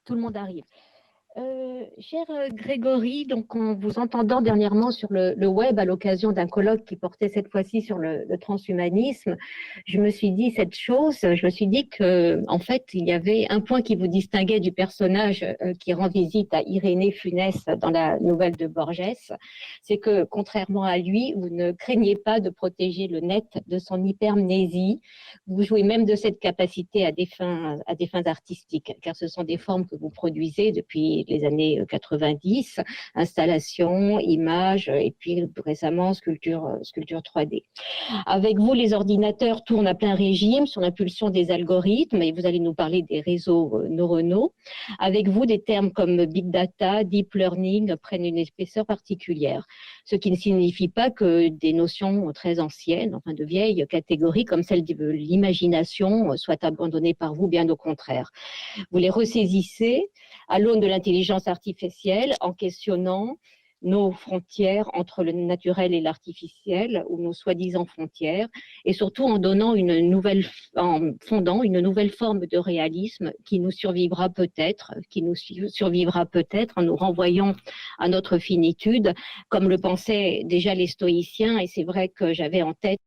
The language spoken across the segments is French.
Tout le monde arrive. Cher Grégory, donc en vous entendant dernièrement sur le web à l'occasion d'un colloque qui portait cette fois-ci sur le transhumanisme, je me suis dit cette chose, je me suis dit que en fait il y avait un point qui vous distinguait du personnage qui rend visite à Irénée Funès dans la nouvelle de Borges, c'est que contrairement à lui, vous ne craignez pas de protéger le net de son hypermnésie, vous jouez même de cette capacité à des fins artistiques, car ce sont des formes que vous produisez depuis les années 90, installation, images et puis récemment sculpture 3D. Avec vous, les ordinateurs tournent à plein régime sous l'impulsion des algorithmes et vous allez nous parler des réseaux neuronaux. Avec vous, des termes comme big data, deep learning prennent une épaisseur particulière, ce qui ne signifie pas que des notions très anciennes, enfin de vieilles catégories comme celle de l'imagination soient abandonnées par vous, bien au contraire. Vous les ressaisissez à l'aune de l'intelligence artificielle en questionnant nos frontières entre le naturel et l'artificiel, ou nos soi-disant frontières, et surtout en fondant une nouvelle forme de réalisme qui nous survivra peut-être, en nous renvoyant à notre finitude, comme le pensaient déjà les stoïciens, et c'est vrai que j'avais en tête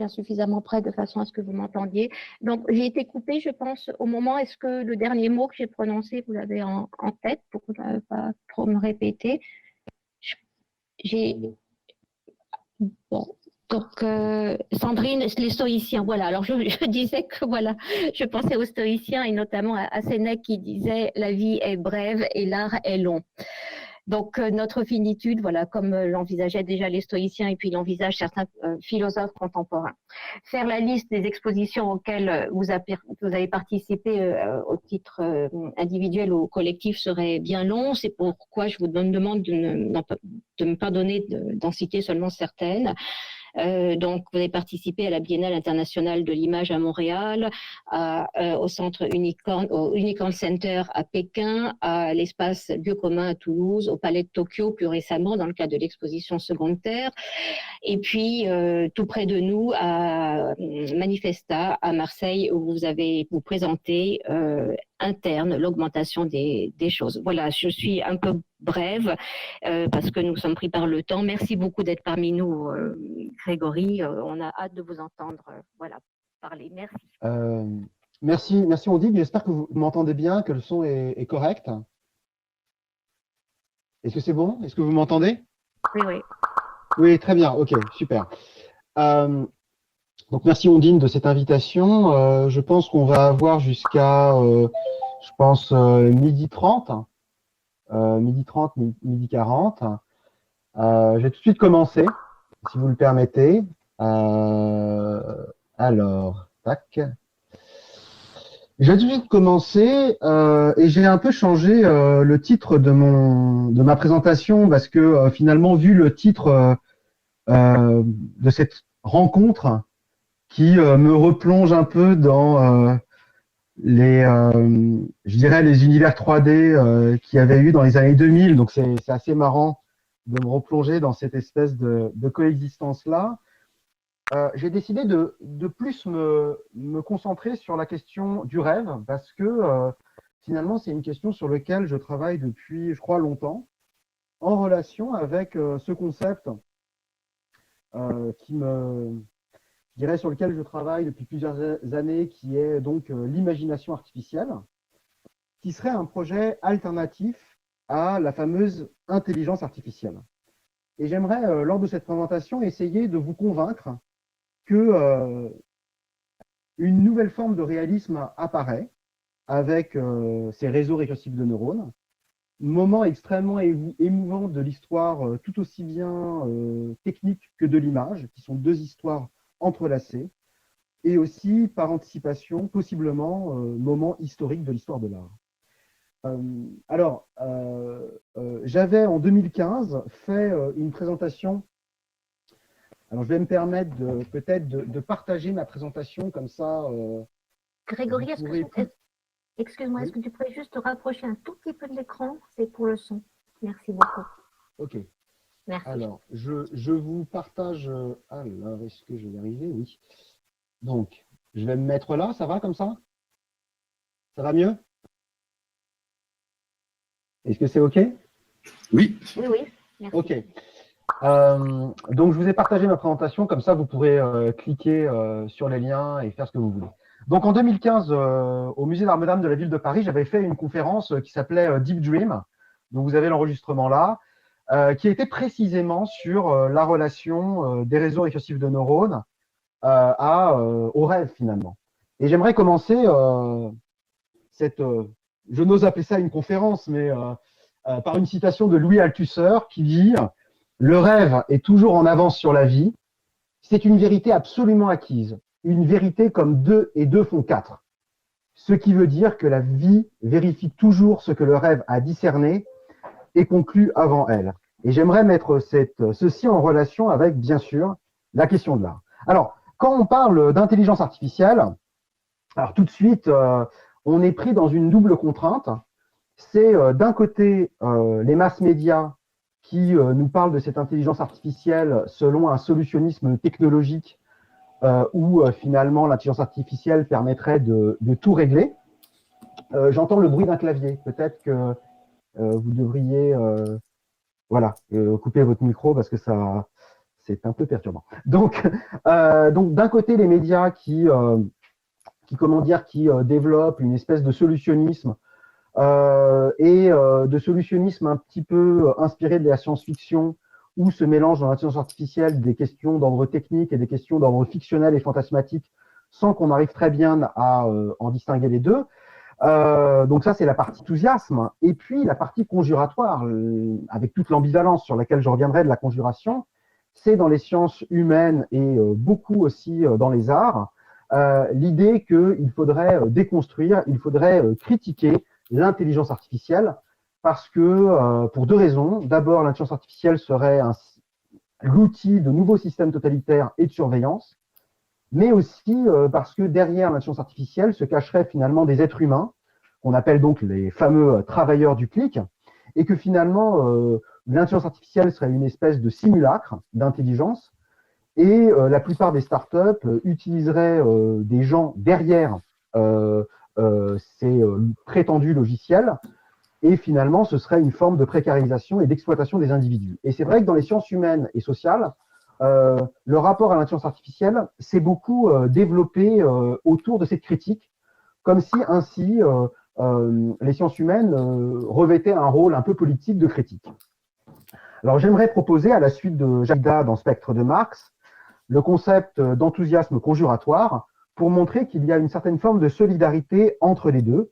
suffisamment près de façon à ce que vous m'entendiez. Donc, j'ai été coupée, je pense, au moment. Est-ce que le dernier mot que j'ai prononcé, vous l'avez en tête pour ne pas trop me répéter? J'ai. Bon. Donc, Sandrine, les stoïciens, voilà. Alors, je disais que, voilà, je pensais aux stoïciens et notamment à Sénèque qui disait « la vie est brève et l'art est long ». Donc, notre finitude, voilà, comme l'envisageaient déjà les stoïciens et puis l'envisagent certains philosophes contemporains. Faire la liste des expositions auxquelles vous avez participé au titre individuel ou collectif serait bien long. C'est pourquoi je vous demande de me pardonner d'en citer seulement certaines. Donc, vous avez participé à la Biennale internationale de l'image à Montréal, au centre au Unicorn Center à Pékin, à l'espace Lieu commun à Toulouse, au Palais de Tokyo plus récemment dans le cadre de l'exposition Seconde Terre, et puis tout près de nous à Manifesta à Marseille où vous présentez interne l'augmentation des choses. Voilà, je suis un peu brève parce que nous sommes pris par le temps. Merci beaucoup d'être parmi nous, Grégory. On a hâte de vous entendre voilà, parler. Merci. Merci Ondine. J'espère que vous m'entendez bien, que le son est correct. Est-ce que c'est bon? Est-ce que vous m'entendez? Oui, oui. Oui, très bien. Ok, super. Donc merci Ondine de cette invitation. Je pense qu'on va avoir jusqu'à, je pense, midi 30, midi 40. Je vais tout de suite commencer, si vous le permettez. Alors, tac. Je vais tout de suite commencer et j'ai un peu changé le titre de ma présentation parce que finalement, vu le titre de cette rencontre qui me replonge un peu dans je dirais, les univers 3D qu'il y avait eu dans les années 2000. Donc, c'est assez marrant de me replonger dans cette espèce de coexistence-là. J'ai décidé de plus me concentrer sur la question du rêve parce que finalement, c'est une question sur laquelle je travaille depuis, je crois, longtemps, en relation avec ce concept je dirais, sur lequel je travaille depuis plusieurs années, qui est donc l'imagination artificielle, qui serait un projet alternatif à la fameuse intelligence artificielle. Et j'aimerais, lors de cette présentation, essayer de vous convaincre que une nouvelle forme de réalisme apparaît avec ces réseaux récursifs de neurones, moment extrêmement émouvant de l'histoire, tout aussi bien technique que de l'image, qui sont deux histoires entrelacées, et aussi, par anticipation, possiblement, moment historique de l'histoire de l'art. J'avais en 2015 fait une présentation. Alors, je vais me permettre peut-être de partager ma présentation comme ça. Grégory, excuse-moi, oui. Est-ce que tu pourrais juste te rapprocher un tout petit peu de l'écran? C'est pour le son. Merci beaucoup. Ok. Merci. Alors, je vous partage. Alors, est-ce que je vais y arriver? Oui. Donc, je vais me mettre là. Ça va comme ça? Ça va mieux? Est-ce que c'est OK? Oui. Oui, oui, merci. OK. Donc, je vous ai partagé ma présentation, comme ça, vous pourrez cliquer sur les liens et faire ce que vous voulez. Donc, en 2015, au Musée d'Art moderne de la ville de Paris, j'avais fait une conférence qui s'appelait Deep Dream, donc vous avez l'enregistrement là, qui était précisément sur la relation des réseaux récursifs de neurones au rêve, finalement. Et j'aimerais commencer je n'ose appeler ça une conférence, mais par une citation de Louis Althusser qui dit « Le rêve est toujours en avance sur la vie. C'est une vérité absolument acquise, une vérité comme 2 et 2 font 4. Ce qui veut dire que la vie vérifie toujours ce que le rêve a discerné et conclut avant elle. » Et j'aimerais mettre ceci en relation avec, bien sûr, la question de l'art. Alors, quand on parle d'intelligence artificielle, alors tout de suite, on est pris dans une double contrainte. C'est d'un côté les masses médias qui nous parlent de cette intelligence artificielle selon un solutionnisme technologique où finalement l'intelligence artificielle permettrait de tout régler. J'entends le bruit d'un clavier. Peut-être que vous devriez couper votre micro parce que ça, c'est un peu perturbant. Donc d'un côté, les médias qui développent une espèce de solutionnisme de solutionnisme un petit peu inspiré de la science-fiction, où se mélangent dans l'intelligence artificielle des questions d'ordre technique et des questions d'ordre fictionnel et fantasmatique, sans qu'on arrive très bien à en distinguer les deux. Donc ça, c'est la partie enthousiasme. Et puis la partie conjuratoire, avec toute l'ambivalence sur laquelle je reviendrai de la conjuration, c'est dans les sciences humaines et beaucoup aussi dans les arts, l'idée qu'il faudrait déconstruire, il faudrait critiquer l'intelligence artificielle parce que, pour deux raisons. D'abord, l'intelligence artificielle serait l'outil de nouveaux systèmes totalitaires et de surveillance, mais aussi parce que derrière l'intelligence artificielle se cacheraient finalement des êtres humains, qu'on appelle donc les fameux travailleurs du clic, et que finalement, l'intelligence artificielle serait une espèce de simulacre d'intelligence, et la plupart des startups utiliseraient des gens derrière ces prétendus logiciels, et finalement, ce serait une forme de précarisation et d'exploitation des individus. Et c'est vrai que dans les sciences humaines et sociales, le rapport à l'intelligence artificielle s'est beaucoup développé autour de cette critique, comme si ainsi les sciences humaines revêtaient un rôle un peu politique de critique. Alors j'aimerais proposer, à la suite de Jacques Derrida dans Spectre de Marx, le concept d'enthousiasme conjuratoire pour montrer qu'il y a une certaine forme de solidarité entre les deux,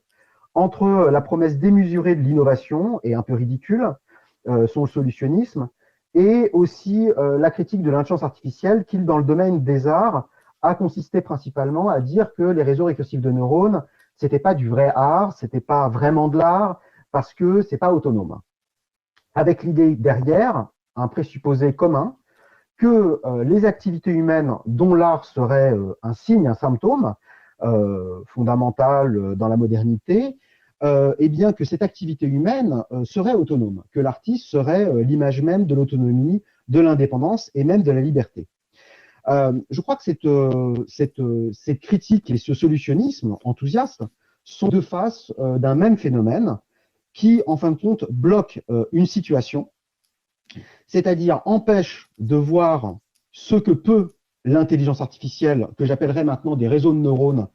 entre la promesse démesurée de l'innovation et un peu ridicule, son solutionnisme, et aussi la critique de l'intelligence artificielle qui, dans le domaine des arts, a consisté principalement à dire que les réseaux récursifs de neurones, c'était pas du vrai art, c'était pas vraiment de l'art, parce que c'est pas autonome. Avec l'idée derrière, un présupposé commun, que les activités humaines dont l'art serait un signe, un symptôme fondamental dans la modernité, et bien que cette activité humaine serait autonome, que l'artiste serait l'image même de l'autonomie, de l'indépendance et même de la liberté. Je crois que cette critique et ce solutionnisme enthousiaste sont deux faces d'un même phénomène qui, en fin de compte, bloque une situation, c'est-à-dire empêche de voir ce que peut l'intelligence artificielle, que j'appellerais maintenant des réseaux de neurones,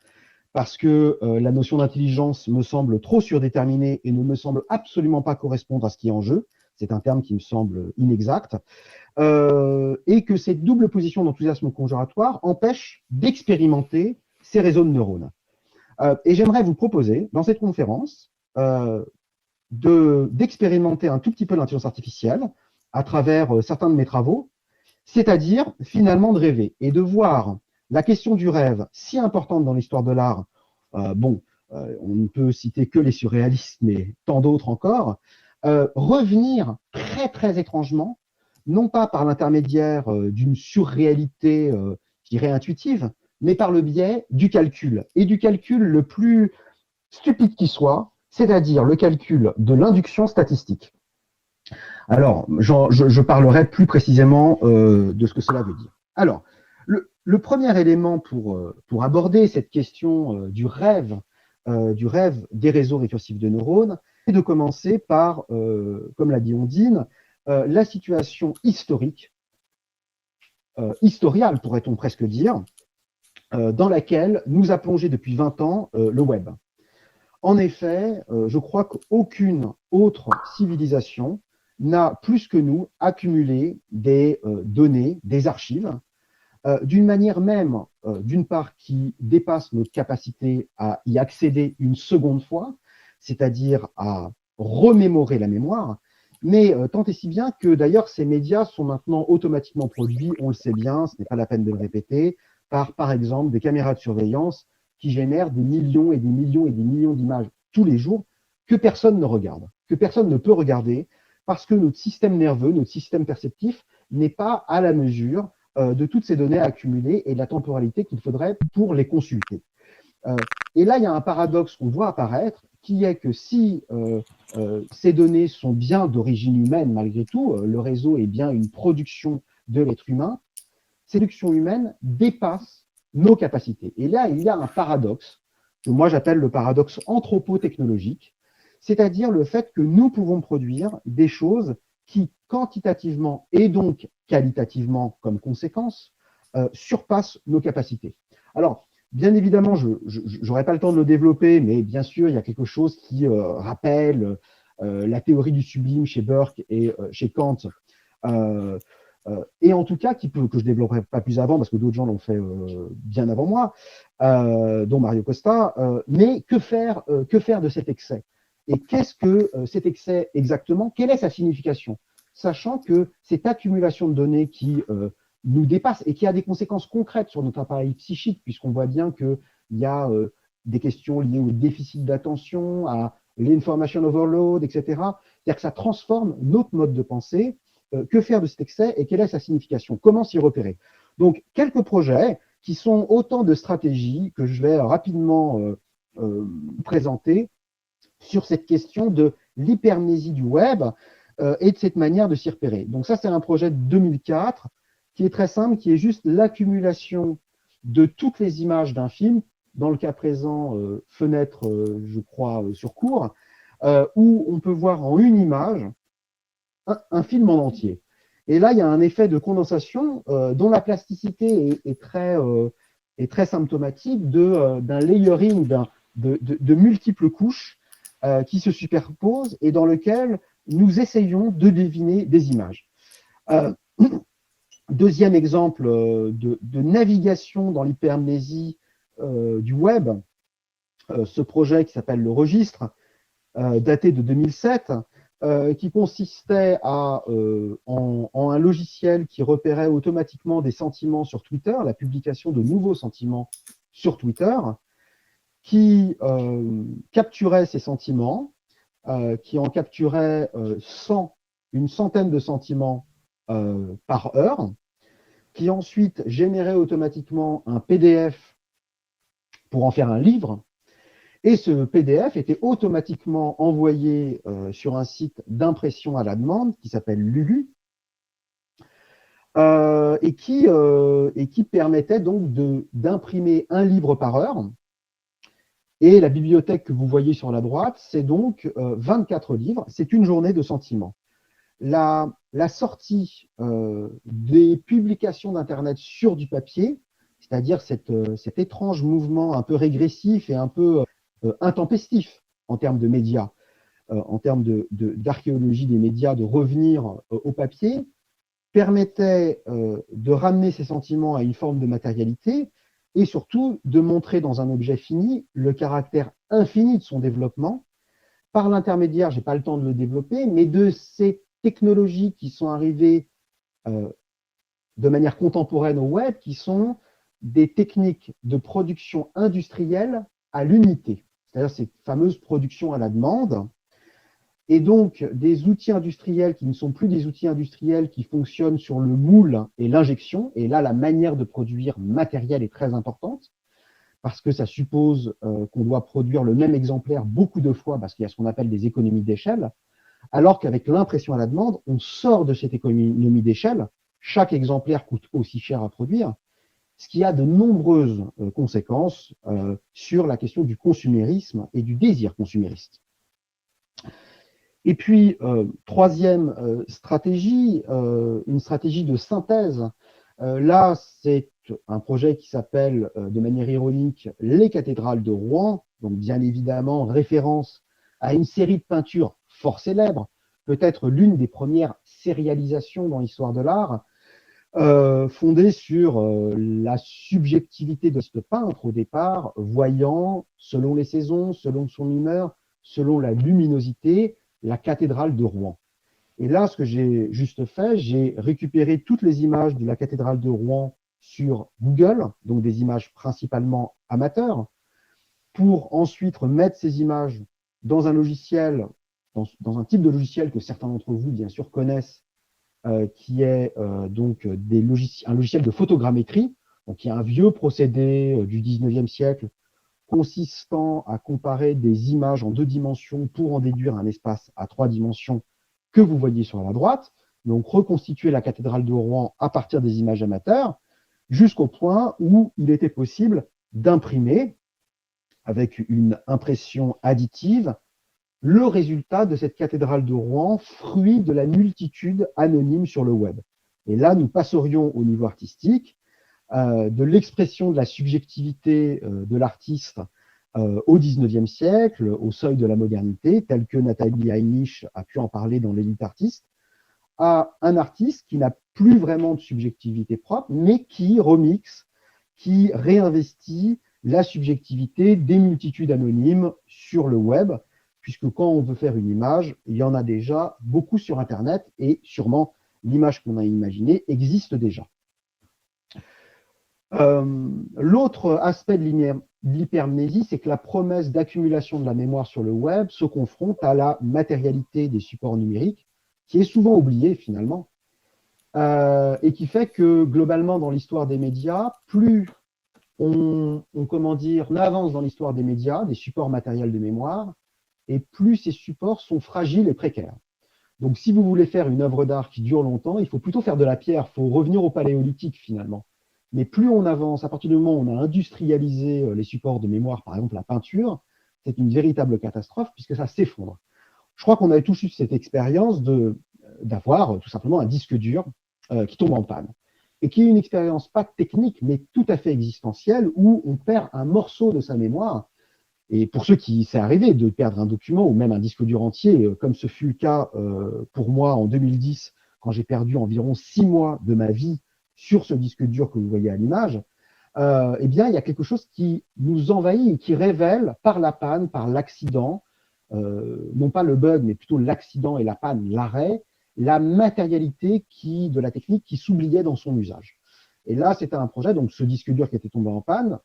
parce que la notion d'intelligence me semble trop surdéterminée et ne me semble absolument pas correspondre à ce qui est en jeu. C'est un terme qui me semble inexact. Et que cette double position d'enthousiasme conjuratoire empêche d'expérimenter ces réseaux de neurones. Et j'aimerais vous proposer, dans cette conférence, d'expérimenter un tout petit peu l'intelligence artificielle à travers certains de mes travaux, c'est-à-dire finalement de rêver et de voir la question du rêve, si importante dans l'histoire de l'art. On ne peut citer que les surréalistes, mais tant d'autres encore, revenir très très étrangement, non pas par l'intermédiaire d'une surréalité, je dirais intuitive, mais par le biais du calcul, et du calcul le plus stupide qui soit, c'est-à-dire le calcul de l'induction statistique. Alors, je parlerai plus précisément de ce que cela veut dire. Alors, le premier élément pour aborder cette question du rêve du rêve des réseaux récursifs de neurones, c'est de commencer par, comme l'a dit Ondine, la situation historique, historiale pourrait-on presque dire, dans laquelle nous a plongé depuis 20 ans le web. En effet, je crois qu'aucune autre civilisation n'a plus que nous accumulé des données, des archives, d'une manière même, d'une part, qui dépasse notre capacité à y accéder une seconde fois, c'est-à-dire à remémorer la mémoire, mais tant et si bien que d'ailleurs ces médias sont maintenant automatiquement produits, on le sait bien, ce n'est pas la peine de le répéter, par exemple, des caméras de surveillance qui génèrent des millions et des millions et des millions d'images tous les jours que personne ne regarde, que personne ne peut regarder, parce que notre système nerveux, notre système perceptif n'est pas à la mesure de toutes ces données accumulées et de la temporalité qu'il faudrait pour les consulter. Et là, il y a un paradoxe qu'on voit apparaître, qui est que si ces données sont bien d'origine humaine, malgré tout, le réseau est bien une production de l'être humain, ces productions humaines dépassent nos capacités. Et là, il y a un paradoxe, que moi j'appelle le paradoxe anthropo-technologique, c'est-à-dire le fait que nous pouvons produire des choses qui, quantitativement et donc qualitativement comme conséquence, surpassent nos capacités. Alors, bien évidemment, je n'aurai pas le temps de le développer, mais bien sûr, il y a quelque chose qui rappelle la théorie du sublime chez Burke et chez Kant, et en tout cas, que je ne développerai pas plus avant, parce que d'autres gens l'ont fait bien avant moi, dont Mario Costa, mais que faire de cet excès? Et qu'est-ce que cet excès exactement? Quelle est sa signification? Sachant que cette accumulation de données qui nous dépasse et qui a des conséquences concrètes sur notre appareil psychique, puisqu'on voit bien qu'il y a des questions liées au déficit d'attention, à l'information overload, etc. C'est-à-dire que ça transforme notre mode de pensée. Que faire de cet excès et quelle est sa signification? Comment s'y repérer? Donc, quelques projets qui sont autant de stratégies que je vais rapidement présenter sur cette question de l'hypermnésie du web et de cette manière de s'y repérer. Donc ça, c'est un projet de 2004 qui est très simple, qui est juste l'accumulation de toutes les images d'un film, dans le cas présent, fenêtre, je crois, sur cours, où on peut voir en une image un film en entier. Et là, il y a un effet de condensation dont la plasticité est très symptomatique d'un layering, de multiples couches qui se superposent et dans lequel nous essayons de deviner des images. Deuxième exemple de navigation dans l'hypermnésie du web, ce projet qui s'appelle le Registre, daté de 2007, qui consistait en un logiciel qui repérait automatiquement des sentiments sur Twitter, la publication de nouveaux sentiments sur Twitter, qui capturait ces sentiments, qui en capturait une centaine de sentiments par heure, qui ensuite générait automatiquement un PDF pour en faire un livre. Et ce PDF était automatiquement envoyé sur un site d'impression à la demande qui s'appelle Lulu et qui permettait donc d'imprimer un livre par heure. Et la bibliothèque que vous voyez sur la droite, c'est donc 24 livres. C'est une journée de sentiments. La sortie des publications d'Internet sur du papier, c'est-à-dire cet étrange mouvement un peu régressif et un peu intempestif en termes de médias, en termes d'archéologie des médias, de revenir au papier, permettait de ramener ces sentiments à une forme de matérialité et surtout de montrer dans un objet fini le caractère infini de son développement par l'intermédiaire, je n'ai pas le temps de le développer, mais de ces technologies qui sont arrivées de manière contemporaine au web, qui sont des techniques de production industrielle à l'unité, c'est-à-dire ces fameuses productions à la demande, et donc des outils industriels qui ne sont plus des outils industriels qui fonctionnent sur le moule et l'injection, et là la manière de produire matériel est très importante, parce que ça suppose qu'on doit produire le même exemplaire beaucoup de fois, parce qu'il y a ce qu'on appelle des économies d'échelle, alors qu'avec l'impression à la demande, on sort de cette économie d'échelle, chaque exemplaire coûte aussi cher à produire, ce qui a de nombreuses conséquences sur la question du consumérisme et du désir consumériste. Et puis, troisième stratégie, une stratégie de synthèse. Là, c'est un projet qui s'appelle, de manière ironique, Les cathédrales de Rouen, donc bien évidemment référence à une série de peintures fort célèbres, peut-être l'une des premières sérialisations dans l'histoire de l'art, fondée sur la subjectivité de ce peintre au départ, voyant, selon les saisons, selon son humeur, selon la luminosité, la cathédrale de Rouen. Et là, ce que j'ai juste fait, j'ai récupéré toutes les images de la cathédrale de Rouen sur Google, donc des images principalement amateurs, pour ensuite remettre ces images dans un logiciel, dans un type de logiciel que certains d'entre vous, bien sûr, connaissent, qui est donc un logiciel de photogrammétrie, donc qui est un vieux procédé du 19e siècle, consistant à comparer des images en 2 dimensions pour en déduire un espace à 3 dimensions que vous voyez sur la droite, donc reconstituer la cathédrale de Rouen à partir des images amateurs, jusqu'au point où il était possible d'imprimer, avec une impression additive, le résultat de cette cathédrale de Rouen, fruit de la multitude anonyme sur le web. Et là, nous passerions au niveau artistique, de l'expression de la subjectivité de l'artiste au XIXe siècle, au seuil de la modernité, tel que Nathalie Heinrich a pu en parler dans l'élite artiste, à un artiste qui n'a plus vraiment de subjectivité propre, mais qui remixe, qui réinvestit la subjectivité des multitudes anonymes sur le web, puisque quand on veut faire une image, il y en a déjà beaucoup sur Internet, et sûrement l'image qu'on a imaginée existe déjà. L'autre aspect de l'hypermnésie, c'est que la promesse d'accumulation de la mémoire sur le web se confronte à la matérialité des supports numériques, qui est souvent oubliée finalement, et qui fait que globalement dans l'histoire des médias, plus on avance dans l'histoire des médias, des supports matériels de mémoire, et plus ces supports sont fragiles et précaires. Donc si vous voulez faire une œuvre d'art qui dure longtemps, il faut plutôt faire de la pierre, il faut revenir au paléolithique finalement. Mais plus on avance, à partir du moment où on a industrialisé les supports de mémoire, par exemple la peinture, c'est une véritable catastrophe puisque ça s'effondre. Je crois qu'on avait tous eu cette expérience d'avoir tout simplement un disque dur qui tombe en panne. Et qui est une expérience pas technique, mais tout à fait existentielle, où on perd un morceau de sa mémoire. Et pour ceux qui c'est arrivé de perdre un document ou même un disque dur entier, comme ce fut le cas pour moi en 2010, quand j'ai perdu environ 6 mois de ma vie sur ce disque dur que vous voyez à l'image, eh bien, il y a quelque chose qui nous envahit et qui révèle par la panne, par l'accident, non pas le bug, mais plutôt l'accident et la panne, l'arrêt, la matérialité de la technique qui s'oubliait dans son usage. Et là, c'était un projet, donc ce disque dur qui était tombé en panne,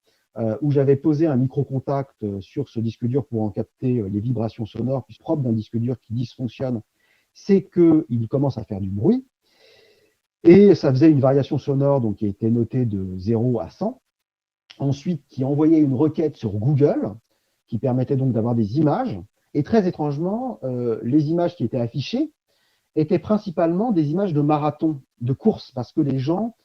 où j'avais posé un micro-contact sur ce disque dur pour en capter les vibrations sonores, puis propre d'un disque dur qui dysfonctionne, c'est qu'il commence à faire du bruit. Et ça faisait une variation sonore donc, qui était notée de 0 à 100. Ensuite, qui envoyait une requête sur Google, qui permettait donc d'avoir des images. Et très étrangement, les images qui étaient affichées étaient principalement des images de marathon, de course, parce que les gens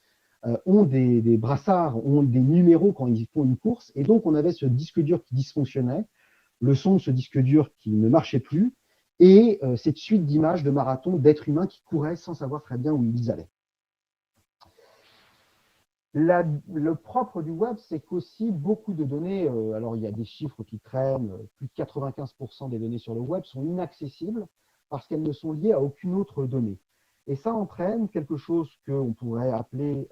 ont des brassards, ont des numéros quand ils font une course. Et donc, on avait ce disque dur qui dysfonctionnait, le son de ce disque dur qui ne marchait plus, et cette suite d'images de marathon d'êtres humains qui couraient sans savoir très bien où ils allaient. Le propre du web, c'est qu'aussi beaucoup de données, alors il y a des chiffres qui traînent, plus de 95% des données sur le web sont inaccessibles parce qu'elles ne sont liées à aucune autre donnée. Et ça entraîne quelque chose qu'on pourrait appeler,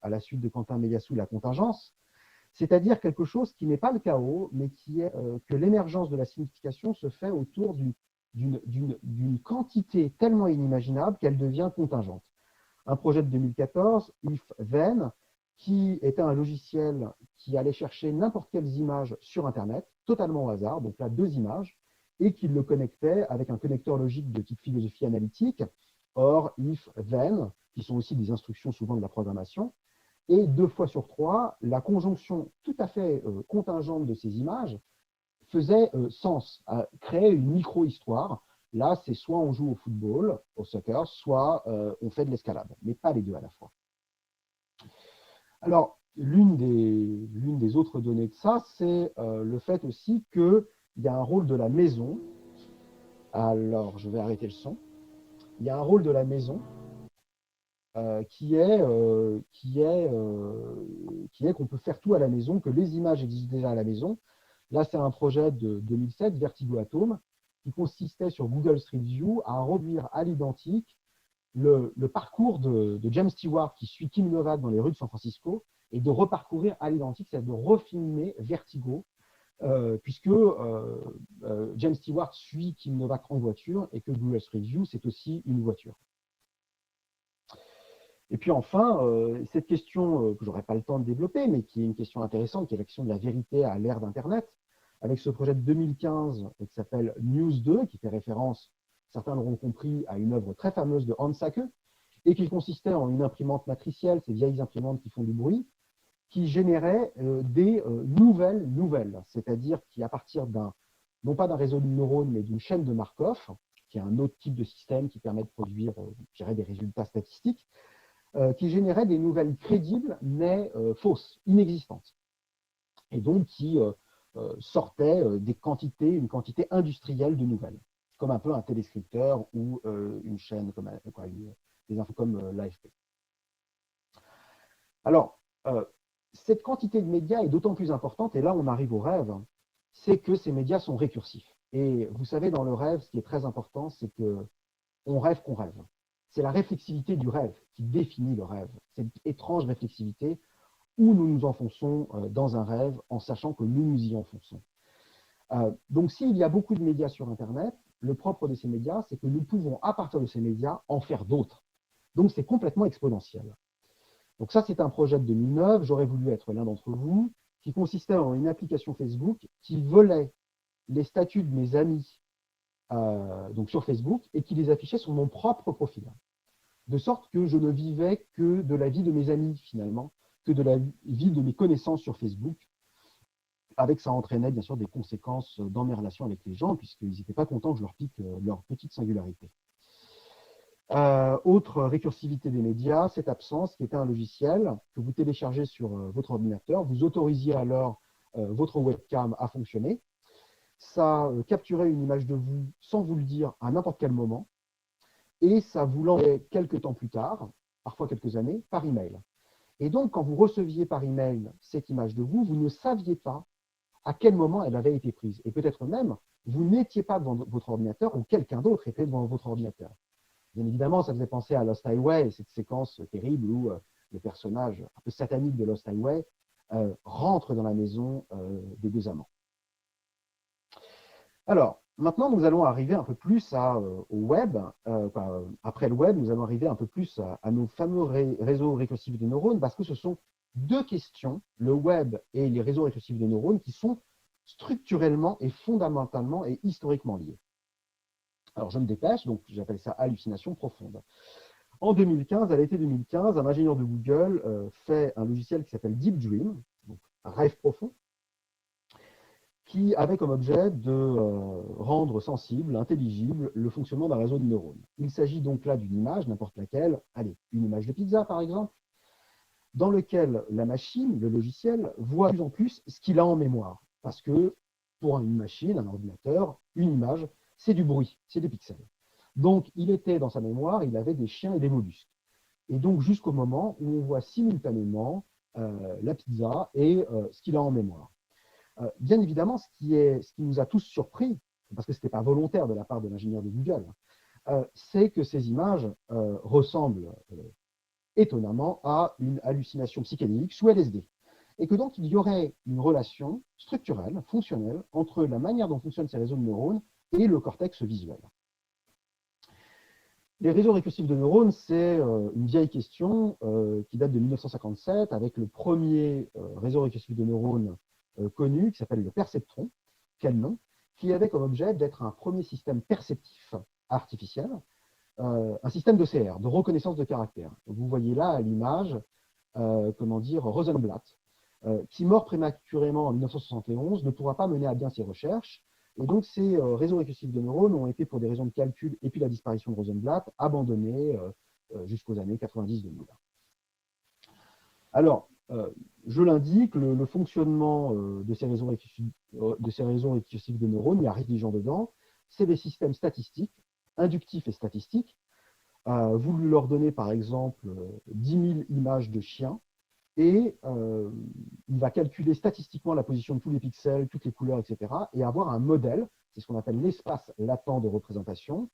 à la suite de Quentin Meillassoux, la contingence, c'est-à-dire quelque chose qui n'est pas le chaos, mais qui est que l'émergence de la signification se fait autour d'une quantité tellement inimaginable qu'elle devient contingente. Un projet de 2014, IF-VEN, qui était un logiciel qui allait chercher n'importe quelles images sur Internet, totalement au hasard, donc là 2 images, et qui le connectait avec un connecteur logique de type philosophie analytique, or, if, then, qui sont aussi des instructions souvent de la programmation, et 2 fois sur 3, la conjonction tout à fait contingente de ces images faisait sens, créait une micro-histoire. Là, c'est soit on joue au football, au soccer, soit on fait de l'escalade, mais pas les deux à la fois. Alors, l'une des autres données de ça, c'est le fait aussi qu'il y a un rôle de la maison. Alors, je vais arrêter le son. Il y a un rôle de la maison qui est qu'on peut faire tout à la maison, que les images existent déjà à la maison. Là, c'est un projet de 2007, Vertigo Atom, qui consistait sur Google Street View à reproduire à l'identique le parcours de James Stewart qui suit Kim Novak dans les rues de San Francisco et de reparcourir à l'identique, c'est-à-dire de refilmer Vertigo, puisque James Stewart suit Kim Novak en voiture et que Google Street View, c'est aussi une voiture. Et puis enfin, cette question que je n'aurai pas le temps de développer, mais qui est une question intéressante, qui est la question de la vérité à l'ère d'Internet, avec ce projet de 2015 qui s'appelle News 2, qui fait référence, certains l'auront compris, à une œuvre très fameuse de Hans Sacke, et qui consistait en une imprimante matricielle, ces vieilles imprimantes qui font du bruit, qui générait des nouvelles, c'est-à-dire qui, à partir non pas d'un réseau de neurones, mais d'une chaîne de Markov, qui est un autre type de système qui permet de produire, je dirais, des résultats statistiques, qui générait des nouvelles crédibles, mais fausses, inexistantes. Et donc qui sortaient une quantité industrielle de nouvelles, comme un peu un téléscripteur ou une chaîne, des infos comme l'AFP. Alors, cette quantité de médias est d'autant plus importante, et là on arrive au rêve, c'est que ces médias sont récursifs. Et vous savez, dans le rêve, ce qui est très important, c'est qu'on rêve qu'on rêve. C'est la réflexivité du rêve qui définit le rêve. Cette étrange réflexivité où nous nous enfonçons dans un rêve en sachant que nous nous y enfonçons. Donc s'il y a beaucoup de médias sur Internet, le propre de ces médias, c'est que nous pouvons, à partir de ces médias, en faire d'autres. Donc c'est complètement exponentiel. Donc ça, c'est un projet de 2009, j'aurais voulu être l'un d'entre vous, qui consistait en une application Facebook qui volait les statuts de mes amis donc sur Facebook, et qui les affichait sur mon propre profil. De sorte que je ne vivais que de la vie de mes amis, finalement, que de la vie de mes connaissances sur Facebook, avec ça entraînait bien sûr des conséquences dans mes relations avec les gens, puisqu'ils n'étaient pas contents que je leur pique leur petite singularité. Autre récursivité des médias, cette absence, qui était un logiciel que vous téléchargez sur votre ordinateur, vous autorisiez alors votre webcam à fonctionner. Ça capturait une image de vous sans vous le dire à n'importe quel moment, et ça vous l'envoyait quelques temps plus tard, parfois quelques années, par email. Et donc, quand vous receviez par email cette image de vous, vous ne saviez pas à quel moment elle avait été prise. Et peut-être même, vous n'étiez pas devant votre ordinateur ou quelqu'un d'autre était devant votre ordinateur. Bien évidemment, ça faisait penser à Lost Highway, cette séquence terrible où le personnage un peu satanique de Lost Highway rentre dans la maison des deux amants. Alors, maintenant, nous allons arriver un peu plus au web. Après le web, nous allons arriver un peu plus à nos fameux réseaux récursifs de neurones, parce que ce sont deux questions, le web et les réseaux récursifs de neurones, qui sont structurellement et fondamentalement et historiquement liés. Alors, je me dépêche, donc j'appelle ça hallucination profonde. En 2015, à l'été 2015, un ingénieur de Google fait un logiciel qui s'appelle Deep Dream, donc rêve profond, qui avait comme objet de rendre sensible, intelligible, le fonctionnement d'un réseau de neurones. Il s'agit donc là d'une image, n'importe laquelle, allez, une image de pizza par exemple, dans lequel la machine, le logiciel, voit de plus en plus ce qu'il a en mémoire. Parce que pour une machine, un ordinateur, une image, c'est du bruit, c'est des pixels. Donc il était dans sa mémoire, il avait des chiens et des mollusques. Et donc jusqu'au moment où on voit simultanément la pizza et ce qu'il a en mémoire. Bien évidemment, ce qui nous a tous surpris, parce que ce n'était pas volontaire de la part de l'ingénieur de Google, c'est que ces images ressemblent étonnamment à une hallucination psychédélique sous LSD. Et que donc il y aurait une relation structurelle, fonctionnelle, entre la manière dont fonctionnent ces réseaux de neurones et le cortex visuel. Les réseaux récursifs de neurones, c'est une vieille question qui date de 1957, avec le premier réseau récursif de neurones connu, qui s'appelle le perceptron, quel nom, qui avait comme objet d'être un premier système perceptif artificiel, un système de CR, de reconnaissance de caractère. Vous voyez là à l'image, Rosenblatt, qui mort prématurément en 1971, ne pourra pas mener à bien ses recherches, et donc ces réseaux récursifs de neurones ont été, pour des raisons de calcul et puis la disparition de Rosenblatt, abandonnés jusqu'aux années 90-2000. Alors, Je l'indique, le fonctionnement de ces réseaux récursifs de neurones, il y a rédigent dedans, c'est des systèmes statistiques, inductifs et statistiques. Vous lui leur donnez par exemple 10 000 images de chiens et il va calculer statistiquement la position de tous les pixels, toutes les couleurs, etc. et avoir un modèle, c'est ce qu'on appelle l'espace latent de représentation,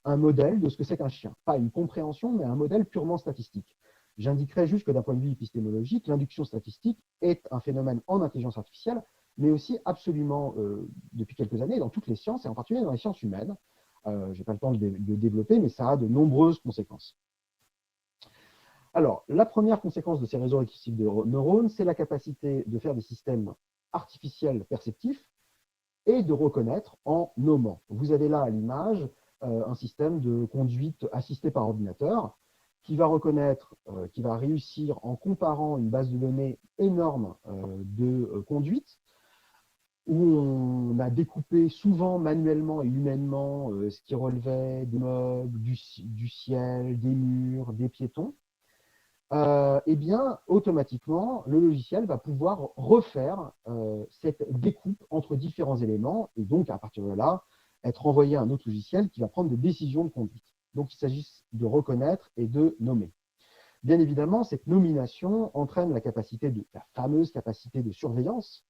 un modèle de ce que c'est qu'un chien. Pas une compréhension, mais un modèle purement statistique. J'indiquerai juste que d'un point de vue épistémologique, l'induction statistique est un phénomène en intelligence artificielle, mais aussi absolument, depuis quelques années, dans toutes les sciences, et en particulier dans les sciences humaines. Je n'ai pas le temps de développer, mais ça a de nombreuses conséquences. Alors, la première conséquence de ces réseaux récursifs de neurones, c'est la capacité de faire des systèmes artificiels perceptifs et de reconnaître en nommant. Vous avez là à l'image un système de conduite assistée par ordinateur qui va reconnaître, qui va réussir en comparant une base de données énorme de conduite, où on a découpé souvent manuellement et humainement ce qui relevait des meubles, du ciel, des murs, des piétons. Eh bien, automatiquement, le logiciel va pouvoir refaire cette découpe entre différents éléments et donc, à partir de là, être envoyé à un autre logiciel qui va prendre des décisions de conduite. Donc, il s'agit de reconnaître et de nommer. Bien évidemment, cette nomination entraîne la fameuse capacité de surveillance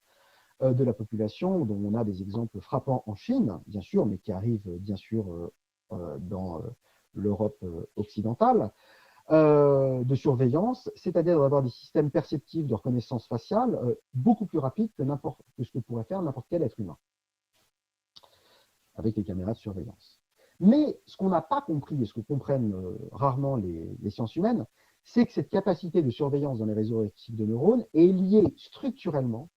de la population, dont on a des exemples frappants en Chine, bien sûr, mais qui arrivent bien sûr dans l'Europe occidentale, de surveillance, c'est-à-dire d'avoir des systèmes perceptifs de reconnaissance faciale beaucoup plus rapides que ce que pourrait faire n'importe quel être humain, avec les caméras de surveillance. Mais ce qu'on n'a pas compris, et ce que comprennent rarement les sciences humaines, c'est que cette capacité de surveillance dans les réseaux récursifs de neurones est liée structurellement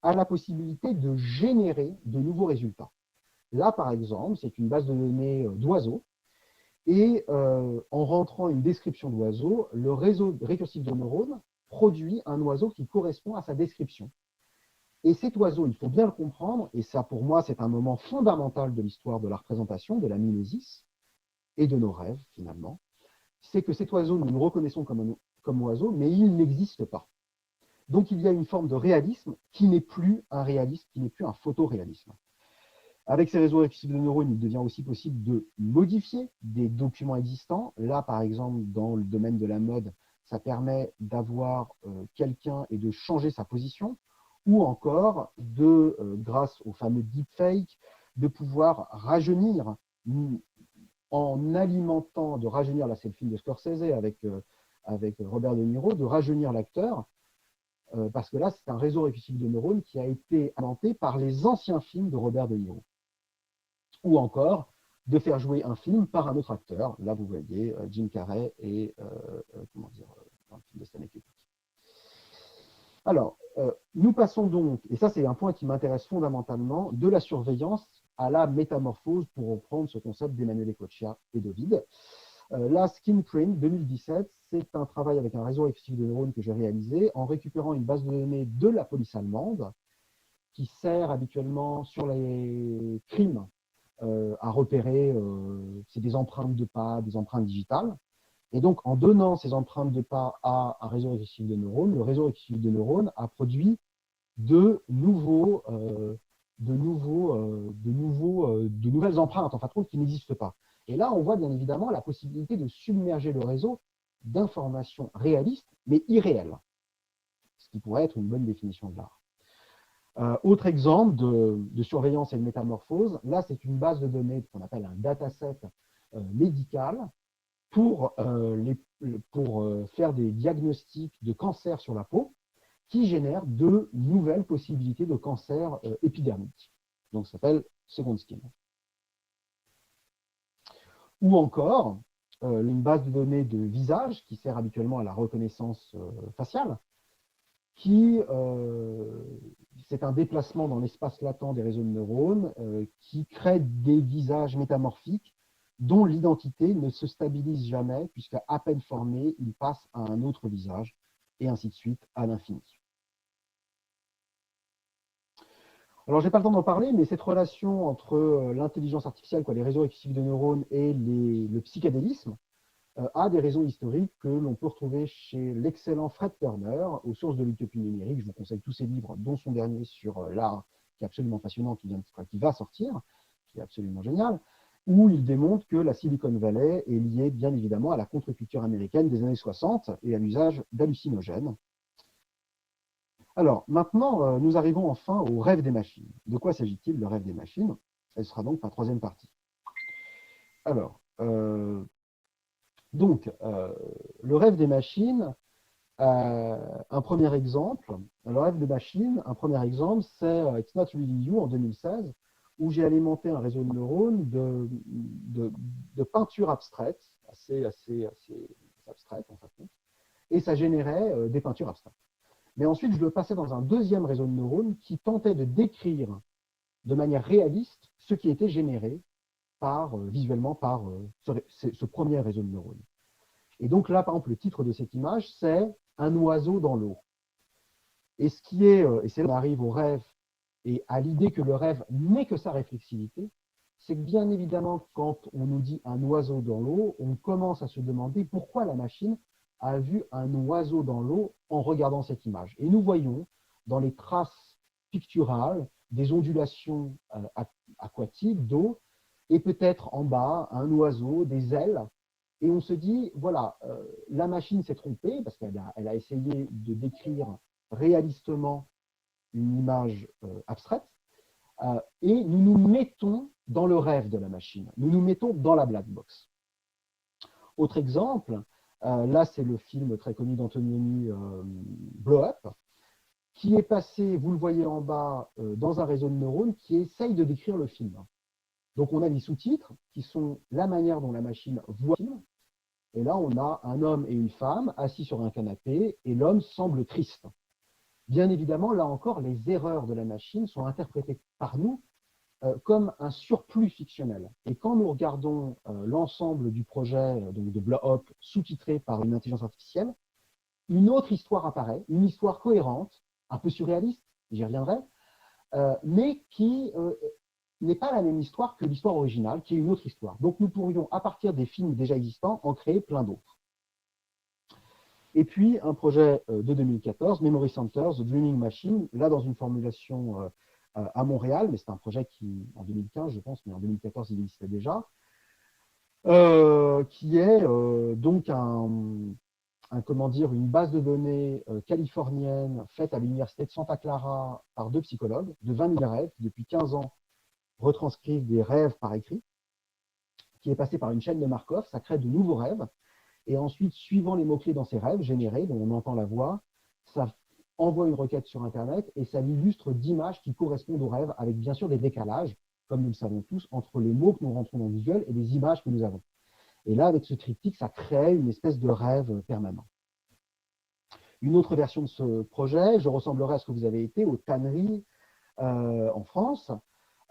à la possibilité de générer de nouveaux résultats. Là, par exemple, c'est une base de données d'oiseaux, et en rentrant une description d'oiseau, le réseau récursif de neurones produit un oiseau qui correspond à sa description. Et cet oiseau, il faut bien le comprendre, et ça pour moi c'est un moment fondamental de l'histoire de la représentation, de la mimésis et de nos rêves finalement, c'est que cet oiseau, nous le reconnaissons comme oiseau, mais il n'existe pas. Donc il y a une forme de réalisme qui n'est plus un réalisme, qui n'est plus un photoréalisme. Avec ces réseaux récursifs de neurones, il devient aussi possible de modifier des documents existants. Là, par exemple, dans le domaine de la mode, ça permet d'avoir quelqu'un et de changer sa position, ou encore, grâce au fameux deepfake, de pouvoir rajeunir, en alimentant, de rajeunir, là c'est le film de Scorsese avec Robert De Niro, de rajeunir l'acteur, parce que là, c'est un réseau récursif de neurones qui a été inventé par les anciens films de Robert De Niro. Ou encore de faire jouer un film par un autre acteur. Là, vous voyez Jim Carrey et dans le film de Stanley Kubrick. Alors, nous passons donc, et ça c'est un point qui m'intéresse fondamentalement, de la surveillance à la métamorphose, pour reprendre ce concept d'Emmanuel Ecochia et d'Ovide. Là, Skinprint 2017, c'est un travail avec un réseau récursif de neurones que j'ai réalisé en récupérant une base de données de la police allemande qui sert habituellement sur les crimes à repérer, c'est des empreintes de pas, des empreintes digitales. Et donc, en donnant ces empreintes de pas à un réseau récursif de neurones, le réseau récursif de neurones a produit de nouvelles empreintes, en fin de compte, qui n'existent pas. Et là, on voit bien évidemment la possibilité de submerger le réseau d'informations réalistes, mais irréelles, ce qui pourrait être une bonne définition de l'art. Autre exemple de surveillance et de métamorphose, là c'est une base de données qu'on appelle un dataset médical pour faire des diagnostics de cancer sur la peau qui génèrent de nouvelles possibilités de cancer épidermique. Donc ça s'appelle Second Skin. Ou encore une base de données de visage qui sert habituellement à la reconnaissance faciale, c'est un déplacement dans l'espace latent des réseaux de neurones qui crée des visages métamorphiques dont l'identité ne se stabilise jamais, puisqu'à peine formé, il passe à un autre visage, et ainsi de suite à l'infini. Alors, je n'ai pas le temps d'en parler, mais cette relation entre l'intelligence artificielle, les réseaux récursifs de neurones, et le psychédélisme, a des raisons historiques que l'on peut retrouver chez l'excellent Fred Turner, aux sources de l'utopie numérique. Je vous conseille tous ses livres, dont son dernier sur l'art, qui est absolument passionnant, qui va sortir, qui est absolument génial, où il démontre que la Silicon Valley est liée bien évidemment à la contre-culture américaine des années 60 et à l'usage d'hallucinogènes. Alors, maintenant, nous arrivons enfin au rêve des machines. De quoi s'agit-il, le rêve des machines? Elle sera donc ma troisième partie. Alors, le rêve des machines, un premier exemple, le rêve des machines, un premier exemple, c'est It's Not Really You en 2016, où j'ai alimenté un réseau de neurones de peinture abstraite, assez abstraite en fait, et ça générait des peintures abstraites. Mais ensuite, je le passais dans un deuxième réseau de neurones qui tentait de décrire de manière réaliste ce qui était généré visuellement par ce premier réseau de neurones. Et donc là, par exemple, le titre de cette image, c'est « Un oiseau dans l'eau ». Et c'est là qu'on arrive au rêve et à l'idée que le rêve n'est que sa réflexivité, c'est que bien évidemment, quand on nous dit un oiseau dans l'eau, on commence à se demander pourquoi la machine a vu un oiseau dans l'eau en regardant cette image. Et nous voyons dans les traces picturales des ondulations aquatiques d'eau, et peut-être en bas un oiseau, des ailes, et on se dit, voilà, la machine s'est trompée, parce qu'elle a essayé de décrire réalistement une image abstraite, et nous nous mettons dans le rêve de la machine, nous nous mettons dans la black box. Autre exemple, là c'est le film très connu d'Antonioni, Blow Up, qui est passé, vous le voyez en bas, dans un réseau de neurones qui essaye de décrire le film. Donc on a des sous-titres qui sont la manière dont la machine voit le film, et là on a un homme et une femme assis sur un canapé, et l'homme semble triste. Bien évidemment, là encore, les erreurs de la machine sont interprétées par nous comme un surplus fictionnel. Et quand nous regardons l'ensemble du projet donc de Blow Up sous-titré par une intelligence artificielle, une autre histoire apparaît, une histoire cohérente, un peu surréaliste, j'y reviendrai, mais qui n'est pas la même histoire que l'histoire originale, qui est une autre histoire. Donc nous pourrions, à partir des films déjà existants, en créer plein d'autres. Et puis un projet de 2014, Memory Centers, The Dreaming Machine, là dans une formulation à Montréal, mais c'est un projet qui, en 2015 je pense, mais en 2014 il existait déjà, qui est donc une base de données californienne faite à l'université de Santa Clara par 2 psychologues, de 20 000 rêves, qui depuis 15 ans retranscrivent des rêves par écrit, qui est passé par une chaîne de Markov, ça crée de nouveaux rêves, et ensuite, suivant les mots-clés dans ces rêves générés, dont on entend la voix, ça envoie une requête sur Internet et ça l'illustre d'images qui correspondent aux rêves, avec bien sûr des décalages, comme nous le savons tous, entre les mots que nous rentrons dans le visuel et les images que nous avons. Et là, avec ce triptyque, ça crée une espèce de rêve permanent. Une autre version de ce projet, je ressemblerai à ce que vous avez été aux tanneries en France,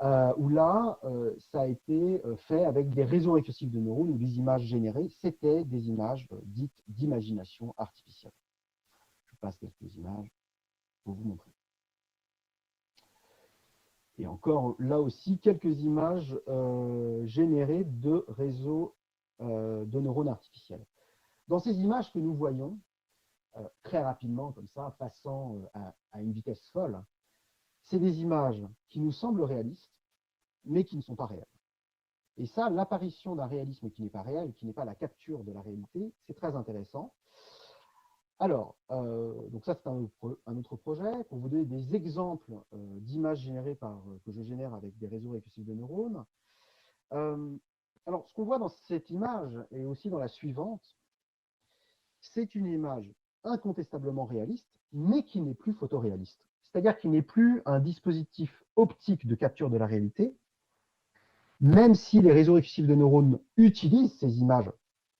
où là, ça a été fait avec des réseaux récursifs de neurones ou des images générées. C'était des images dites d'imagination artificielle. Je passe quelques images pour vous montrer. Et encore, là aussi, quelques images générées de réseaux de neurones artificiels. Dans ces images que nous voyons, très rapidement, comme ça, passant à une vitesse folle, c'est des images qui nous semblent réalistes, mais qui ne sont pas réelles. Et ça, l'apparition d'un réalisme qui n'est pas réel, qui n'est pas la capture de la réalité, c'est très intéressant. Alors, donc ça, c'est un autre projet. Pour vous donner des exemples d'images générées que je génère avec des réseaux récursifs de neurones. Alors, ce qu'on voit dans cette image, et aussi dans la suivante, c'est une image incontestablement réaliste, mais qui n'est plus photoréaliste. C'est-à-dire qu'il n'est plus un dispositif optique de capture de la réalité, même si les réseaux récursifs de neurones utilisent ces images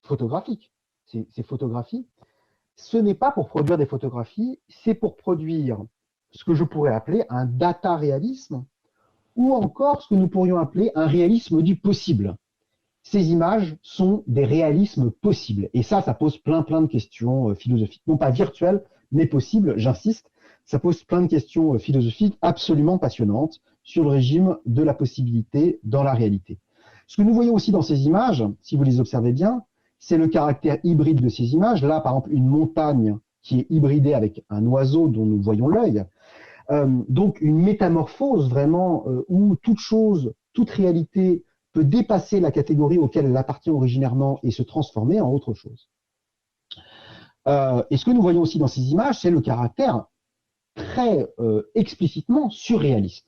photographiques, ces photographies, ce n'est pas pour produire des photographies, c'est pour produire ce que je pourrais appeler un data réalisme, ou encore ce que nous pourrions appeler un réalisme du possible. Ces images sont des réalismes possibles. Et ça pose plein de questions philosophiques. Non pas virtuelles, mais possibles, j'insiste. Ça pose plein de questions philosophiques absolument passionnantes sur le régime de la possibilité dans la réalité. Ce que nous voyons aussi dans ces images, si vous les observez bien, c'est le caractère hybride de ces images. Là, par exemple, une montagne qui est hybridée avec un oiseau dont nous voyons l'œil. Donc, une métamorphose vraiment où toute chose, toute réalité peut dépasser la catégorie auquel elle appartient originairement et se transformer en autre chose. Et ce que nous voyons aussi dans ces images, c'est le caractère très explicitement surréaliste.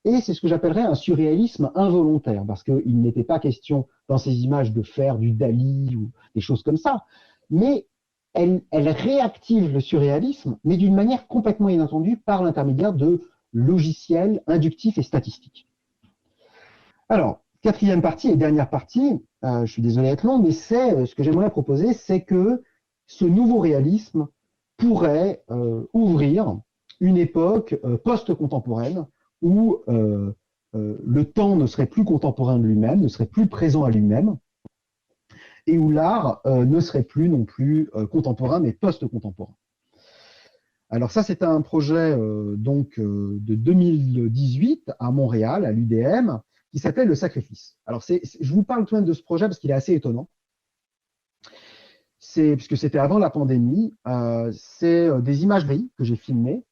Et c'est ce que j'appellerais un surréalisme involontaire, parce qu'il n'était pas question dans ces images de faire du Dali ou des choses comme ça, mais elle réactive le surréalisme, mais d'une manière complètement inattendue par l'intermédiaire de logiciels inductifs et statistiques. Alors, quatrième partie et dernière partie, je suis désolé d'être long, mais c'est ce que j'aimerais proposer, c'est que ce nouveau réalisme pourrait ouvrir une époque post-contemporaine où le temps ne serait plus contemporain de lui-même, ne serait plus présent à lui-même, et où l'art ne serait plus non plus contemporain, mais post-contemporain. Alors ça, c'est un projet de 2018 à Montréal, à l'UDM, qui s'appelle Le Sacrifice. Alors je vous parle tout de même de ce projet parce qu'il est assez étonnant. Puisque c'était avant la pandémie, c'est des imageries que j'ai filmées,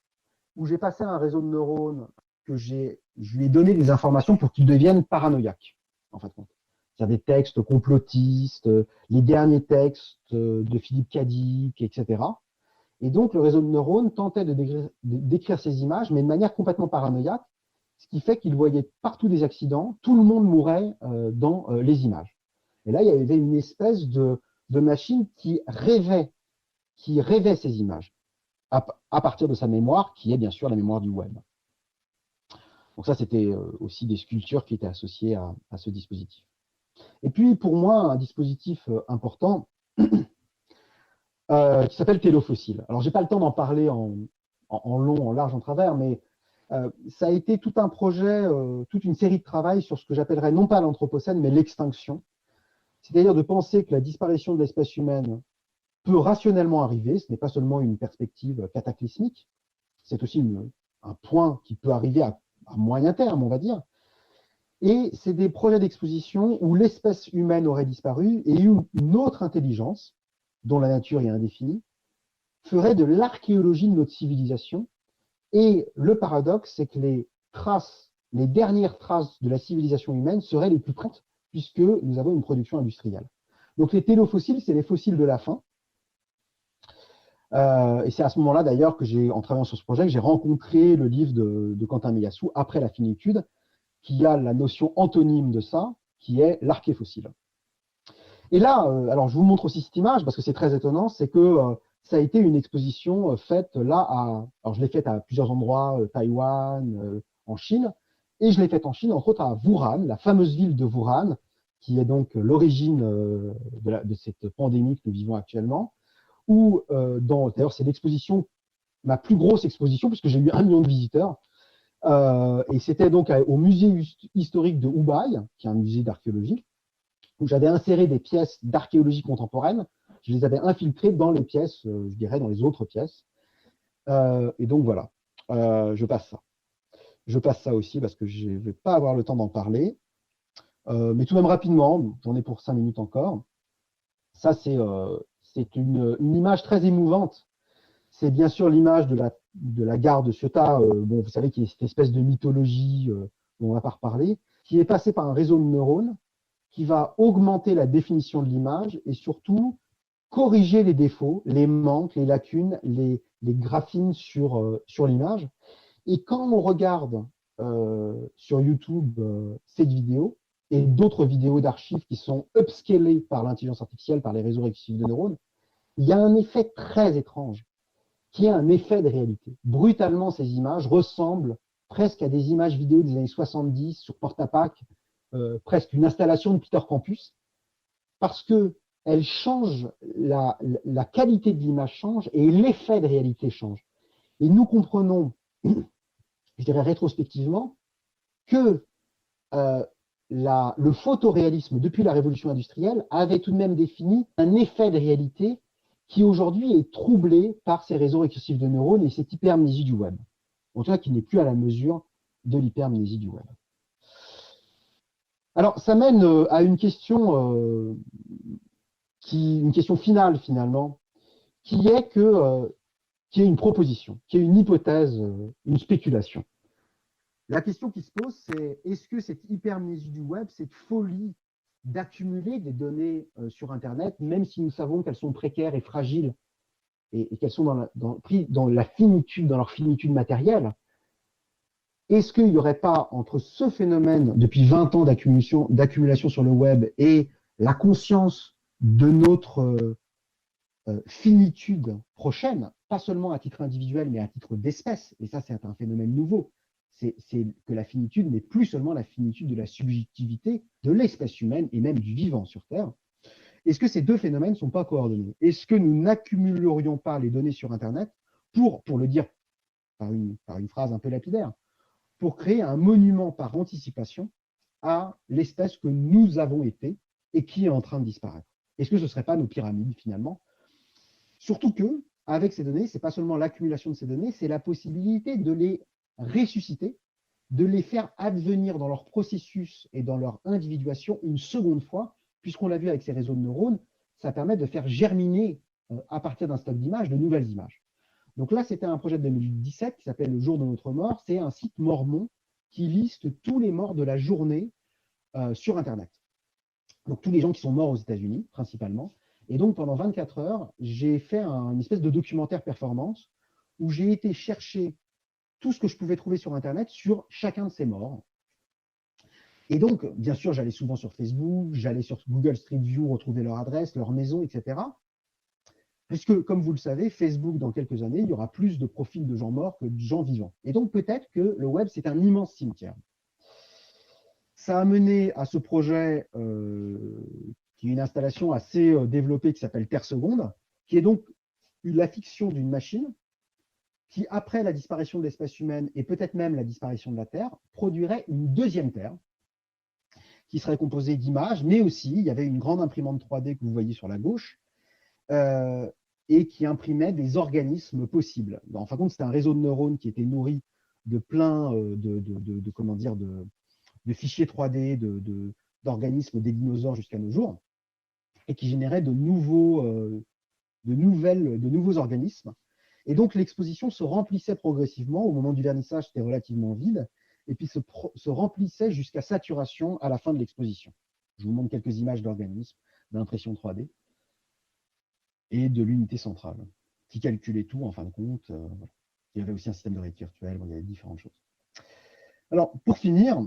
où j'ai passé à un réseau de neurones je lui ai donné des informations pour qu'il devienne paranoïaque, en fait. C'est des textes complotistes, les derniers textes de Philippe Cadic, etc. Et donc, le réseau de neurones tentait de décrire ces images, mais de manière complètement paranoïaque, ce qui fait qu'il voyait partout des accidents, tout le monde mourait dans les images. Et là, il y avait une espèce de machine qui rêvait ces images, à partir de sa mémoire, qui est bien sûr la mémoire du web. Donc ça, c'était aussi des sculptures qui étaient associées à ce dispositif. Et puis, pour moi, un dispositif important qui s'appelle Télofossile. Alors, je n'ai pas le temps d'en parler en long, en large, en travers, mais ça a été tout un projet, toute une série de travail sur ce que j'appellerais non pas l'anthropocène, mais l'extinction. C'est-à-dire de penser que la disparition de l'espèce humaine peut rationnellement arriver, ce n'est pas seulement une perspective cataclysmique, c'est aussi un point qui peut arriver à moyen terme, on va dire. Et c'est des projets d'exposition où l'espèce humaine aurait disparu et où une autre intelligence, dont la nature est indéfinie, ferait de l'archéologie de notre civilisation. Et le paradoxe, c'est que les dernières traces de la civilisation humaine seraient les plus prêtes, puisque nous avons une production industrielle. Donc les télofossiles, c'est les fossiles de la faim. Et c'est à ce moment-là, d'ailleurs, en travaillant sur ce projet, que j'ai rencontré le livre de Quentin Meillassoux, Après la finitude, qui a la notion antonyme de ça, qui est l'archéfossile. Et là, alors je vous montre aussi cette image, parce que c'est très étonnant, c'est que ça a été une exposition faite là alors je l'ai faite à plusieurs endroits, Taïwan, en Chine, et je l'ai faite en Chine, entre autres à Wuhan, la fameuse ville de Wuhan, qui est donc l'origine de cette pandémie que nous vivons actuellement, où, d'ailleurs, c'est l'exposition, ma plus grosse exposition, puisque j'ai eu 1 million de visiteurs. Et c'était donc au musée historique de Hubei, qui est un musée d'archéologie, où j'avais inséré des pièces d'archéologie contemporaine. Je les avais infiltrées dans les pièces, je dirais, dans les autres pièces. Et donc voilà, je passe ça. Je passe ça aussi parce que je ne vais pas avoir le temps d'en parler. Mais tout de même rapidement, j'en ai pour 5 minutes encore. Ça, c'est une image très émouvante. C'est bien sûr l'image de la gare de Ciotat, vous savez, qui est cette espèce de mythologie dont on va pas reparler, qui est passée par un réseau de neurones qui va augmenter la définition de l'image et surtout corriger les défauts, les manques, les lacunes, les graphines sur l'image. Et quand on regarde sur YouTube cette vidéo et d'autres vidéos d'archives qui sont upscalées par l'intelligence artificielle, par les réseaux récursifs de neurones, il y a un effet très étrange qui est un effet de réalité. Brutalement, ces images ressemblent presque à des images vidéo des années 70 sur Portapac, presque une installation de Peter Campus, parce que elle change, la qualité de l'image change et l'effet de réalité change. Et nous comprenons, je dirais rétrospectivement, que le photoréalisme, depuis la révolution industrielle, avait tout de même défini un effet de réalité qui aujourd'hui est troublé par ces réseaux récursifs de neurones et cette hypermnésie du web. En tout cas, qui n'est plus à la mesure de l'hypermnésie du web. Alors, ça mène à une question une question finale finalement, qui est qu'il y ait une proposition, qu'il y ait une hypothèse, une spéculation. La question qui se pose, c'est est-ce que cette hypermnésie du web, cette folie d'accumuler des données sur Internet, même si nous savons qu'elles sont précaires et fragiles et qu'elles sont prises dans la finitude, dans leur finitude matérielle, est-ce qu'il n'y aurait pas entre ce phénomène depuis 20 ans d'accumulation sur le web et la conscience de notre finitude prochaine, pas seulement à titre individuel, mais à titre d'espèce, et ça c'est un phénomène nouveau, c'est que la finitude n'est plus seulement la finitude de la subjectivité de l'espèce humaine et même du vivant sur Terre. Est-ce que ces deux phénomènes ne sont pas coordonnés? Est-ce que nous n'accumulerions pas les données sur Internet pour le dire par une phrase un peu lapidaire, pour créer un monument par anticipation à l'espèce que nous avons été et qui est en train de disparaître? Est-ce que ce ne serait pas nos pyramides finalement? Surtout que, avec ces données, ce n'est pas seulement l'accumulation de ces données, c'est la possibilité de les ressusciter, de les faire advenir dans leur processus et dans leur individuation une seconde fois, puisqu'on l'a vu avec ces réseaux de neurones, ça permet de faire germiner à partir d'un stock d'images de nouvelles images. Donc là, c'était un projet de 2017 qui s'appelle Le jour de notre mort. C'est un site mormon qui liste tous les morts de la journée sur Internet. Donc tous les gens qui sont morts aux États-Unis, principalement. Et donc pendant 24 heures, j'ai fait une espèce de documentaire performance où j'ai été chercher tout ce que je pouvais trouver sur Internet sur chacun de ces morts. Et donc, bien sûr, j'allais souvent sur Facebook, j'allais sur Google Street View retrouver leur adresse, leur maison, etc. Puisque, comme vous le savez, Facebook, dans quelques années, il y aura plus de profils de gens morts que de gens vivants. Et donc, peut-être que le web, c'est un immense cimetière. Ça a mené à ce projet qui est une installation assez développée qui s'appelle Terre Seconde, qui est donc la fiction d'une machine qui, après la disparition de l'espèce humaine et peut-être même la disparition de la Terre, produirait une deuxième Terre qui serait composée d'images, mais aussi, il y avait une grande imprimante 3D que vous voyez sur la gauche, et qui imprimait des organismes possibles. En fin de compte, c'était un réseau de neurones qui était nourri de plein de fichiers 3D, d'organismes des dinosaures jusqu'à nos jours, et qui générait de nouveaux organismes. Et donc l'exposition se remplissait progressivement. Au moment du vernissage, c'était relativement vide, et puis se remplissait jusqu'à saturation à la fin de l'exposition. Je vous montre quelques images d'organismes, d'impression 3D, et de l'unité centrale, qui calculait tout en fin de compte. Il y avait aussi un système de réalité virtuelle, il y avait différentes choses. Alors, pour finir,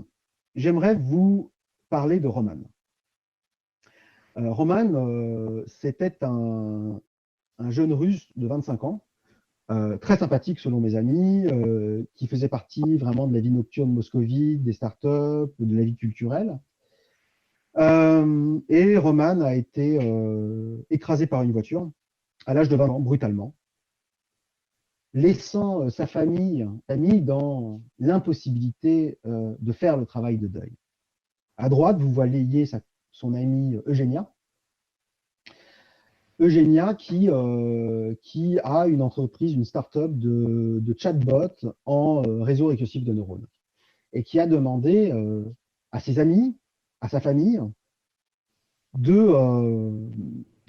j'aimerais vous parler de Roman. Roman, c'était un jeune russe de 25 ans, très sympathique selon mes amis, qui faisait partie vraiment de la vie nocturne moscovite, des startups, de la vie culturelle. Et Roman a été écrasé par une voiture à l'âge de 20 ans, brutalement, laissant sa famille dans l'impossibilité de faire le travail de deuil. À droite, vous voyez son amie Eugénia. Eugénia qui a une entreprise, une start-up de chatbot en réseau récursif de neurones et qui a demandé à ses amis, à sa famille, de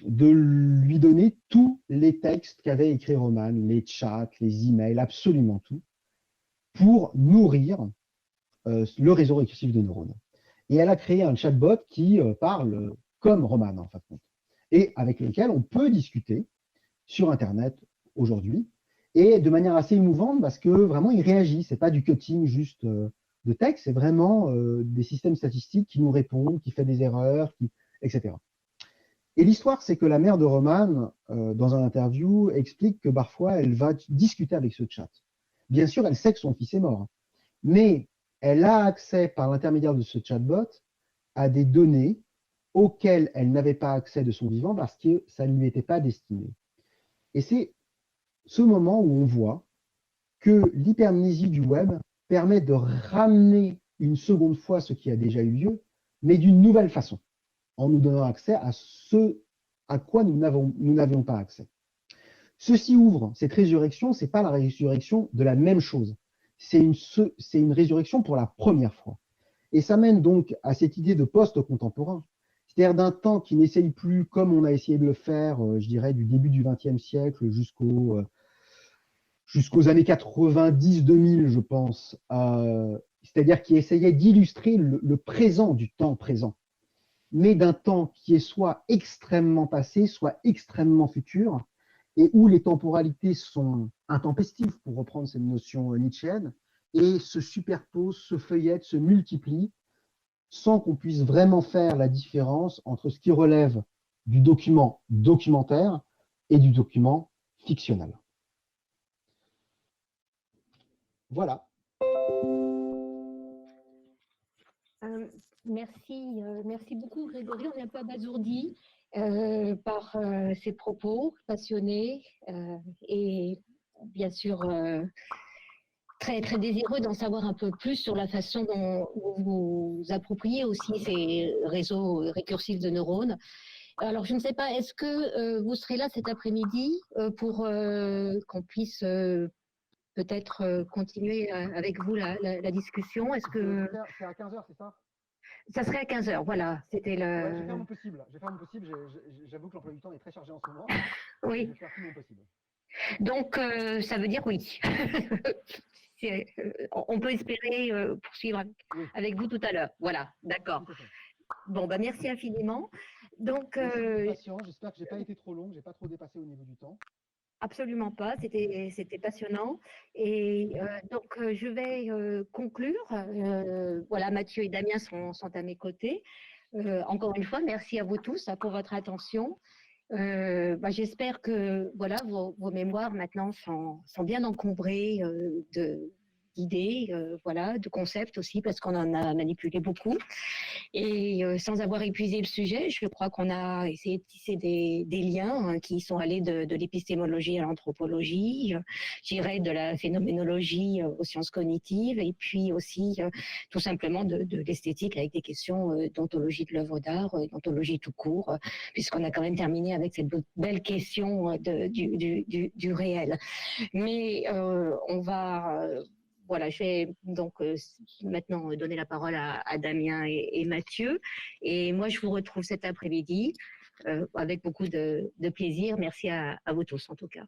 lui donner tous les textes qu'avait écrit Roman, les chats, les emails, absolument tout, pour nourrir le réseau récursif de neurones. Et elle a créé un chatbot qui parle comme Roman, en fin de compte, et avec lequel on peut discuter sur Internet aujourd'hui, et de manière assez émouvante, parce que vraiment, il réagit. Ce n'est pas du cutting juste de texte, c'est vraiment des systèmes statistiques qui nous répondent, qui fait des erreurs, etc. Et l'histoire, c'est que la mère de Roman, dans un interview, explique que parfois, elle va discuter avec ce chat. Bien sûr, elle sait que son fils est mort, mais elle a accès, par l'intermédiaire de ce chatbot, à des données auxquelles elle n'avait pas accès de son vivant parce que ça ne lui était pas destiné. Et c'est ce moment où on voit que l'hypermnésie du web permet de ramener une seconde fois ce qui a déjà eu lieu, mais d'une nouvelle façon, en nous donnant accès à ce à quoi nous n'avions pas accès. Ceci ouvre, cette résurrection, ce n'est pas la résurrection de la même chose, c'est une résurrection pour la première fois. Et ça mène donc à cette idée de post-contemporain, c'est-à-dire d'un temps qui n'essaye plus, comme on a essayé de le faire, je dirais, du début du XXe siècle jusqu'aux années 90-2000, je pense, c'est-à-dire qui essayait d'illustrer le présent du temps présent, mais d'un temps qui est soit extrêmement passé, soit extrêmement futur, et où les temporalités sont intempestives, pour reprendre cette notion nietzschéenne, et se superposent, se feuillettent, se multiplient, sans qu'on puisse vraiment faire la différence entre ce qui relève du document documentaire et du document fictionnel. Voilà. Merci beaucoup Grégory, on est un peu abasourdi par ces propos passionnés et bien sûr très, très désireux d'en savoir un peu plus sur la façon dont vous vous appropriez aussi ces réseaux récursifs de neurones. Alors, je ne sais pas, est-ce que vous serez là cet après-midi pour qu'on puisse peut-être continuer avec vous la discussion? Est-ce que C'est à 15h, c'est ça? ça serait à 15 heures? Voilà, c'était Ouais, je vais le... faire mon possible. Je vais faire mon possible. J'avoue que l'emploi du temps est très chargé en ce moment. Je Oui, vais faire tout mon possible. donc ça veut dire oui. On peut espérer poursuivre Oui, avec vous tout à l'heure. Voilà, d'accord. tout à fait. Bon, bah merci infiniment. Donc, Merci de votre patience. J'espère que j'ai pas été trop long, que j'ai pas trop dépassé au niveau du temps. absolument pas, c'était passionnant. Et donc, je vais conclure. Voilà, Mathieu et Damien sont à mes côtés. Encore une fois, merci à vous tous pour votre attention. Bah, j'espère que voilà, vos mémoires maintenant sont bien encombrées d'idées, voilà, de concepts aussi, parce qu'on en a manipulé beaucoup. Et sans avoir épuisé le sujet, je crois qu'on a essayé de tisser des liens qui sont allés de l'épistémologie à l'anthropologie, j'irais de la phénoménologie aux sciences cognitives, et puis aussi tout simplement de l'esthétique avec des questions d'ontologie de l'œuvre d'art, d'ontologie tout court, puisqu'on a quand même terminé avec cette belle question du réel. Mais on va voilà, je vais donc maintenant donner la parole à Damien et Mathieu. Et moi, je vous retrouve cet après-midi avec beaucoup de plaisir. Merci à vous tous, en tout cas.